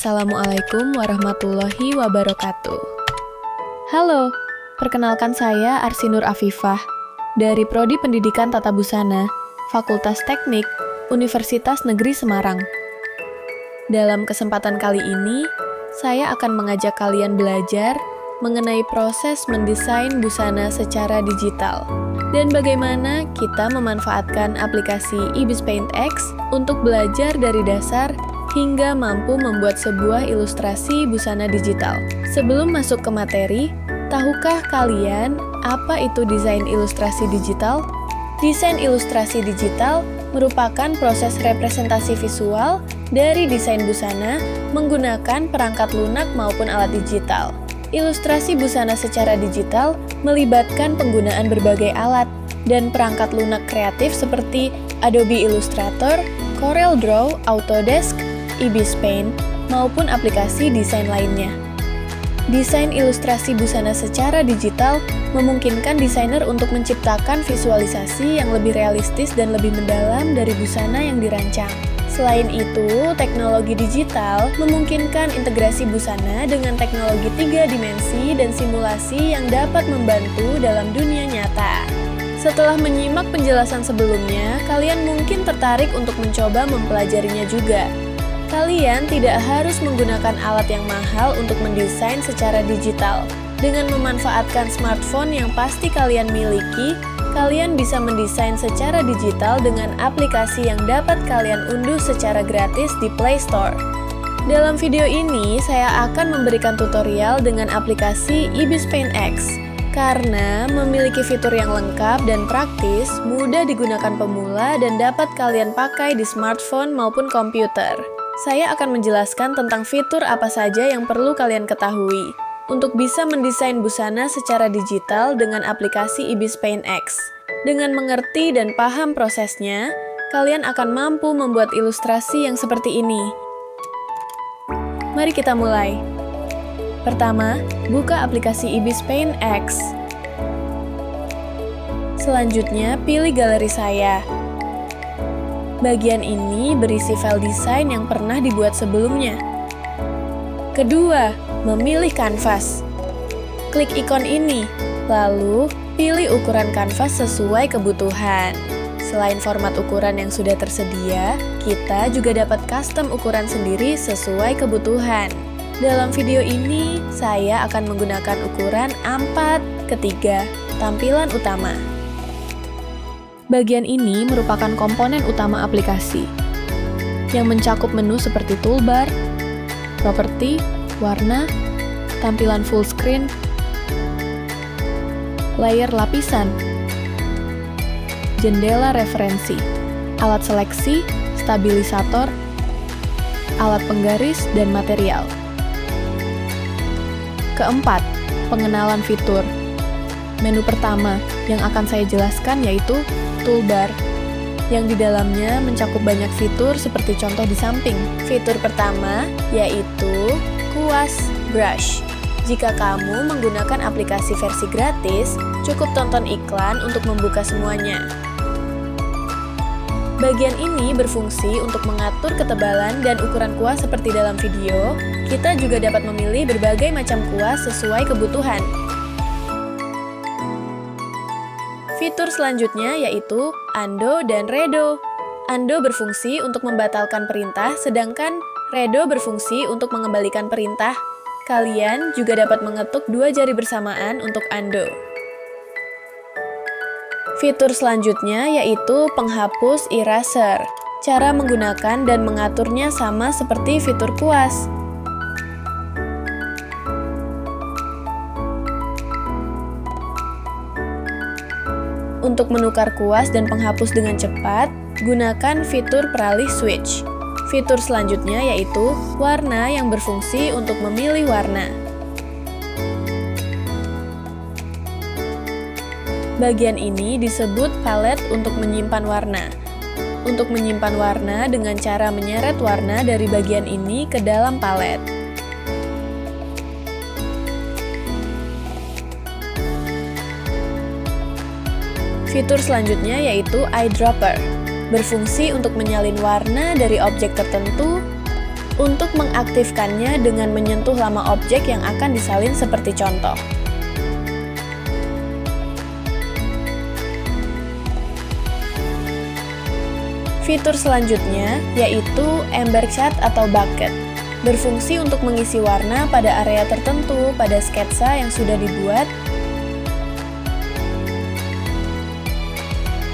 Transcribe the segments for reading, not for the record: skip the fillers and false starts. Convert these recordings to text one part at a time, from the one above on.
Assalamualaikum warahmatullahi wabarakatuh. Halo, perkenalkan saya Arsinur Afifah dari Prodi Pendidikan Tata Busana, Fakultas Teknik, Universitas Negeri Semarang. Dalam kesempatan kali ini, saya akan mengajak kalian belajar mengenai proses mendesain busana secara digital dan bagaimana kita memanfaatkan aplikasi Ibis Paint X untuk belajar dari dasar hingga mampu membuat sebuah ilustrasi busana digital. Sebelum masuk ke materi, tahukah kalian apa itu desain ilustrasi digital? Desain ilustrasi digital merupakan proses representasi visual dari desain busana menggunakan perangkat lunak maupun alat digital. Ilustrasi busana secara digital melibatkan penggunaan berbagai alat dan perangkat lunak kreatif seperti Adobe Illustrator, CorelDRAW, Autodesk, Ibis Paint, maupun aplikasi desain lainnya. Desain ilustrasi busana secara digital memungkinkan desainer untuk menciptakan visualisasi yang lebih realistis dan lebih mendalam dari busana yang dirancang. Selain itu, teknologi digital memungkinkan integrasi busana dengan teknologi 3 dimensi dan simulasi yang dapat membantu dalam dunia nyata. Setelah menyimak penjelasan sebelumnya, kalian mungkin tertarik untuk mencoba mempelajarinya juga. Kalian tidak harus menggunakan alat yang mahal untuk mendesain secara digital. Dengan memanfaatkan smartphone yang pasti kalian miliki, kalian bisa mendesain secara digital dengan aplikasi yang dapat kalian unduh secara gratis di Play Store. Dalam video ini, saya akan memberikan tutorial dengan aplikasi Ibis Paint X. Karena memiliki fitur yang lengkap dan praktis, mudah digunakan pemula dan dapat kalian pakai di smartphone maupun komputer. Saya akan menjelaskan tentang fitur apa saja yang perlu kalian ketahui untuk bisa mendesain busana secara digital dengan aplikasi Ibis Paint X. Dengan mengerti dan paham prosesnya, kalian akan mampu membuat ilustrasi yang seperti ini. Mari kita mulai. Pertama, buka aplikasi Ibis Paint X. Selanjutnya, pilih galeri saya. Bagian ini berisi file desain yang pernah dibuat sebelumnya. Kedua, memilih kanvas. Klik ikon ini, lalu pilih ukuran kanvas sesuai kebutuhan. Selain format ukuran yang sudah tersedia, kita juga dapat custom ukuran sendiri sesuai kebutuhan. Dalam video ini, saya akan menggunakan ukuran A4/3, tampilan utama. Bagian ini merupakan komponen utama aplikasi, yang mencakup menu seperti toolbar, properti, warna, tampilan full screen, layer lapisan, jendela referensi, alat seleksi, stabilisator, alat penggaris, dan material. Keempat, pengenalan fitur. Menu pertama yang akan saya jelaskan yaitu toolbar, yang di dalamnya mencakup banyak fitur seperti contoh di samping. Fitur pertama yaitu kuas brush. Jika kamu menggunakan aplikasi versi gratis, cukup tonton iklan untuk membuka semuanya. Bagian ini berfungsi untuk mengatur ketebalan dan ukuran kuas seperti dalam video. Kita juga dapat memilih berbagai macam kuas sesuai kebutuhan. Fitur selanjutnya yaitu Undo dan Redo. Undo berfungsi untuk membatalkan perintah, sedangkan Redo berfungsi untuk mengembalikan perintah. Kalian juga dapat mengetuk 2 jari bersamaan untuk Undo. Fitur selanjutnya yaitu penghapus eraser. Cara menggunakan dan mengaturnya sama seperti fitur kuas. Untuk menukar kuas dan penghapus dengan cepat, gunakan fitur peralih switch. Fitur selanjutnya yaitu warna yang berfungsi untuk memilih warna. Bagian ini disebut palet untuk menyimpan warna. Untuk menyimpan warna dengan cara menyeret warna dari bagian ini ke dalam palet. Fitur selanjutnya yaitu eyedropper, berfungsi untuk menyalin warna dari objek tertentu Untuk mengaktifkannya dengan menyentuh lama objek yang akan disalin seperti contoh. Fitur selanjutnya yaitu Ember Cat atau bucket, berfungsi untuk mengisi warna pada area tertentu pada sketsa yang sudah dibuat.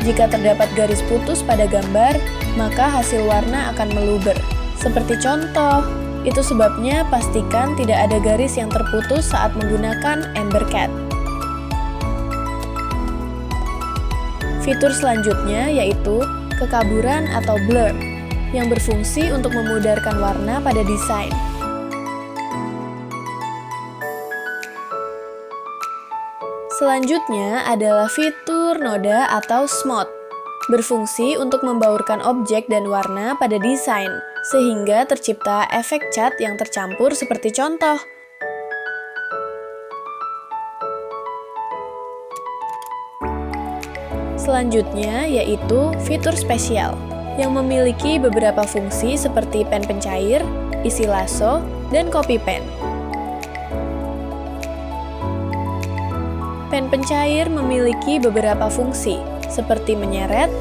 Jika terdapat garis putus pada gambar, maka hasil warna akan meluber. Seperti contoh, itu sebabnya pastikan tidak ada garis yang terputus saat menggunakan Ember Cat. Fitur selanjutnya yaitu kekaburan atau blur, yang berfungsi untuk memudarkan warna pada desain. Selanjutnya adalah fitur noda atau smooth, berfungsi untuk membaurkan objek dan warna pada desain, sehingga tercipta efek cat yang tercampur seperti contoh. Selanjutnya yaitu fitur spesial, yang memiliki beberapa fungsi seperti pen pencair, isi lasso, dan copy pen. Pen pencair memiliki beberapa fungsi, seperti menyeret,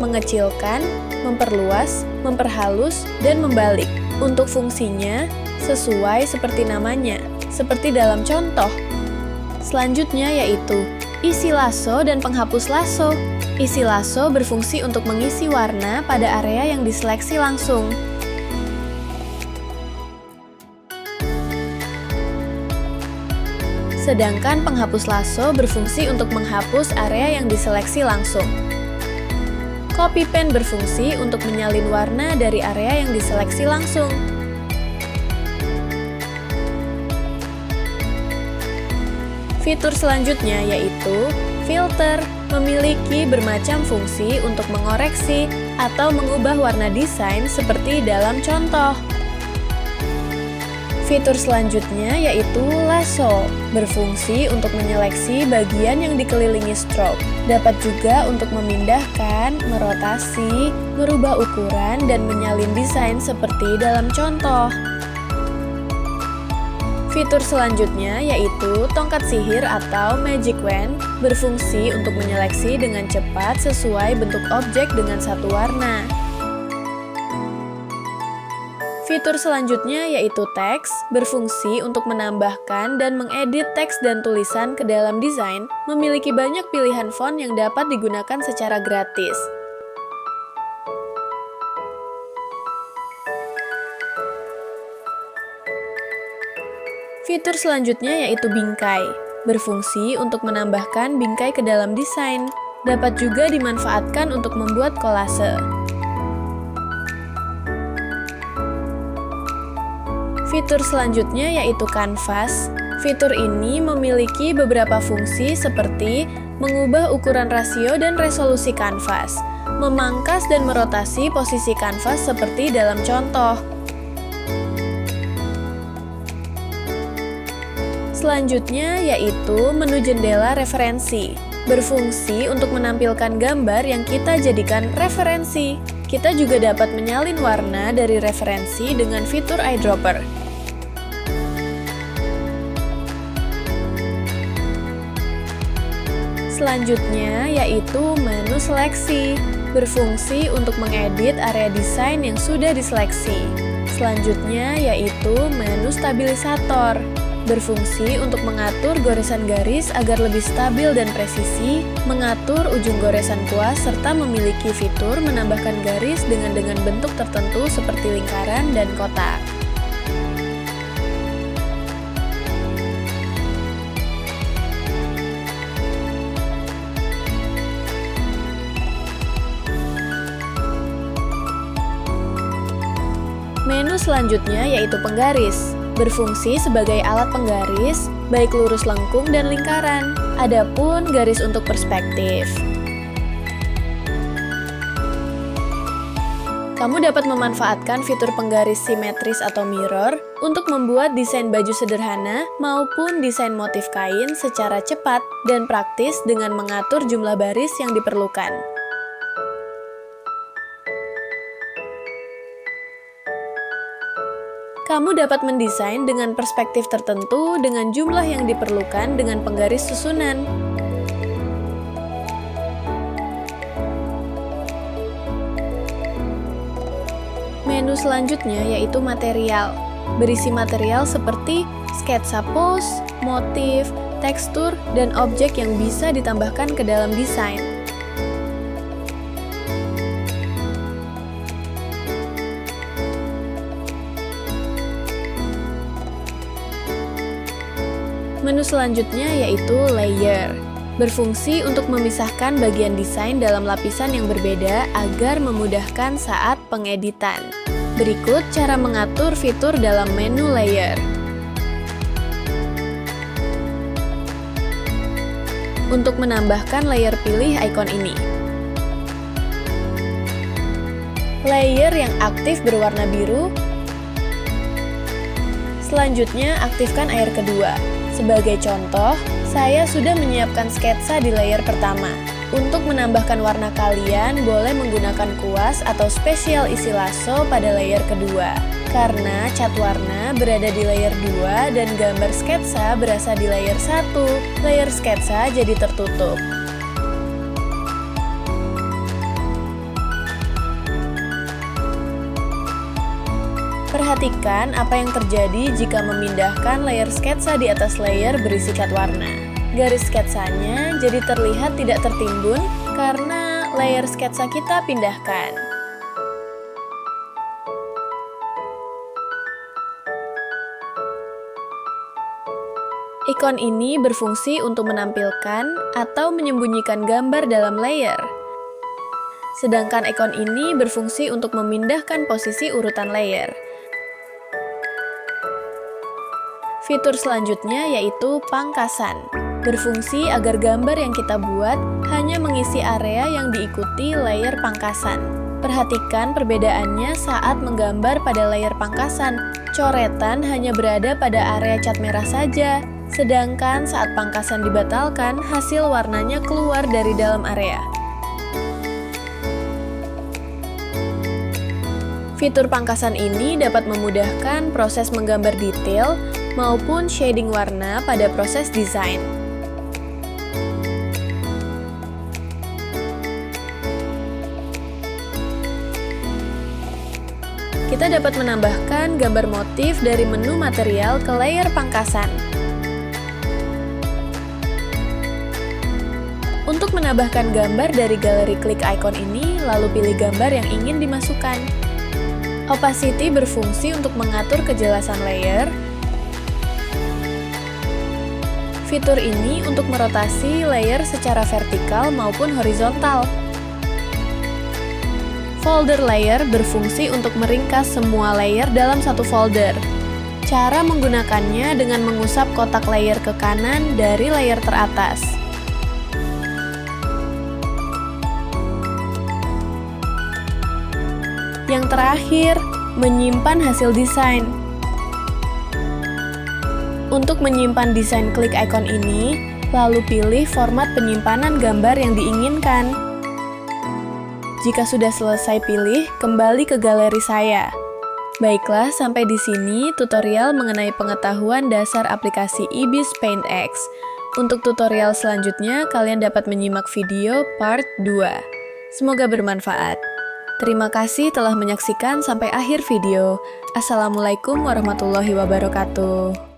mengecilkan, memperluas, memperhalus, dan membalik. Untuk fungsinya, sesuai seperti namanya, seperti dalam contoh. Selanjutnya yaitu isi lasso dan penghapus lasso. Isi lasso berfungsi untuk mengisi warna pada area yang diseleksi langsung. Sedangkan penghapus lasso berfungsi untuk menghapus area yang diseleksi langsung. Copy pen berfungsi untuk menyalin warna dari area yang diseleksi langsung. Fitur selanjutnya yaitu filter, memiliki bermacam fungsi untuk mengoreksi atau mengubah warna desain seperti dalam contoh. Fitur selanjutnya yaitu lasso, berfungsi untuk menyeleksi bagian yang dikelilingi stroke. Dapat juga untuk memindahkan, merotasi, merubah ukuran, dan menyalin desain seperti dalam contoh. Fitur selanjutnya yaitu tongkat sihir atau magic wand, berfungsi untuk menyeleksi dengan cepat sesuai bentuk objek dengan satu warna. Fitur selanjutnya yaitu teks, berfungsi untuk menambahkan dan mengedit teks dan tulisan ke dalam desain, memiliki banyak pilihan font yang dapat digunakan secara gratis. Fitur selanjutnya yaitu bingkai, berfungsi untuk menambahkan bingkai ke dalam desain, dapat juga dimanfaatkan untuk membuat kolase. Fitur selanjutnya yaitu kanvas. Fitur ini memiliki beberapa fungsi seperti mengubah ukuran rasio dan resolusi kanvas, memangkas dan merotasi posisi kanvas seperti dalam contoh. Selanjutnya yaitu menu jendela referensi, berfungsi untuk menampilkan gambar yang kita jadikan referensi. Kita juga dapat menyalin warna dari referensi dengan fitur eyedropper. Selanjutnya yaitu menu seleksi, berfungsi untuk mengedit area desain yang sudah diseleksi. Selanjutnya yaitu menu stabilisator, berfungsi untuk mengatur goresan garis agar lebih stabil dan presisi, mengatur ujung goresan kuas, serta memiliki fitur menambahkan garis dengan bentuk tertentu seperti lingkaran dan kotak. Menu selanjutnya yaitu penggaris, berfungsi sebagai alat penggaris, baik lurus lengkung dan lingkaran. Adapun garis untuk perspektif. Kamu dapat memanfaatkan fitur penggaris simetris atau mirror untuk membuat desain baju sederhana maupun desain motif kain secara cepat dan praktis dengan mengatur jumlah baris yang diperlukan. Kamu dapat mendesain dengan perspektif tertentu dengan jumlah yang diperlukan dengan penggaris susunan. Menu selanjutnya yaitu material. Berisi material seperti sketsa pose, motif, tekstur, dan objek yang bisa ditambahkan ke dalam desain. Menu selanjutnya yaitu layer. Berfungsi untuk memisahkan bagian desain dalam lapisan yang berbeda agar memudahkan saat pengeditan. Berikut cara mengatur fitur dalam menu layer. Untuk menambahkan layer, pilih ikon ini. Layer yang aktif berwarna biru. Selanjutnya, aktifkan layer kedua. Sebagai contoh, saya sudah menyiapkan sketsa di layer pertama. Untuk menambahkan warna, kalian boleh menggunakan kuas atau spesial isi lasso pada layer kedua. Karena cat warna berada di layer 2 dan gambar sketsa berasal di layer 1, layer sketsa jadi tertutup. Perhatikan apa yang terjadi jika memindahkan layer sketsa di atas layer berisi cat warna. Garis sketsanya jadi terlihat tidak tertimbun karena layer sketsa kita pindahkan. Ikon ini berfungsi untuk menampilkan atau menyembunyikan gambar dalam layer. Sedangkan ikon ini berfungsi untuk memindahkan posisi urutan layer. Fitur selanjutnya yaitu pangkasan. Berfungsi agar gambar yang kita buat hanya mengisi area yang diikuti layer pangkasan. Perhatikan perbedaannya saat menggambar pada layer pangkasan. Coretan hanya berada pada area cat merah saja, sedangkan saat pangkasan dibatalkan, hasil warnanya keluar dari dalam area. Fitur pangkasan ini dapat memudahkan proses menggambar detail maupun shading warna pada proses desain. Kita dapat menambahkan gambar motif dari menu material ke layer pangkasan. Untuk menambahkan gambar dari galeri, klik ikon ini, lalu pilih gambar yang ingin dimasukkan. Opacity berfungsi untuk mengatur kejelasan layer. Fitur ini untuk merotasi layer secara vertikal maupun horizontal. Folder layer berfungsi untuk meringkas semua layer dalam satu folder. Cara menggunakannya dengan mengusap kotak layer ke kanan dari layer teratas. Yang terakhir, menyimpan hasil desain. Untuk menyimpan desain, klik ikon ini, lalu pilih format penyimpanan gambar yang diinginkan. Jika sudah selesai pilih, kembali ke galeri saya. Baiklah, sampai di sini tutorial mengenai pengetahuan dasar aplikasi Ibis Paint X. Untuk tutorial selanjutnya, kalian dapat menyimak video part 2. Semoga bermanfaat. Terima kasih telah menyaksikan sampai akhir video. Assalamualaikum warahmatullahi wabarakatuh.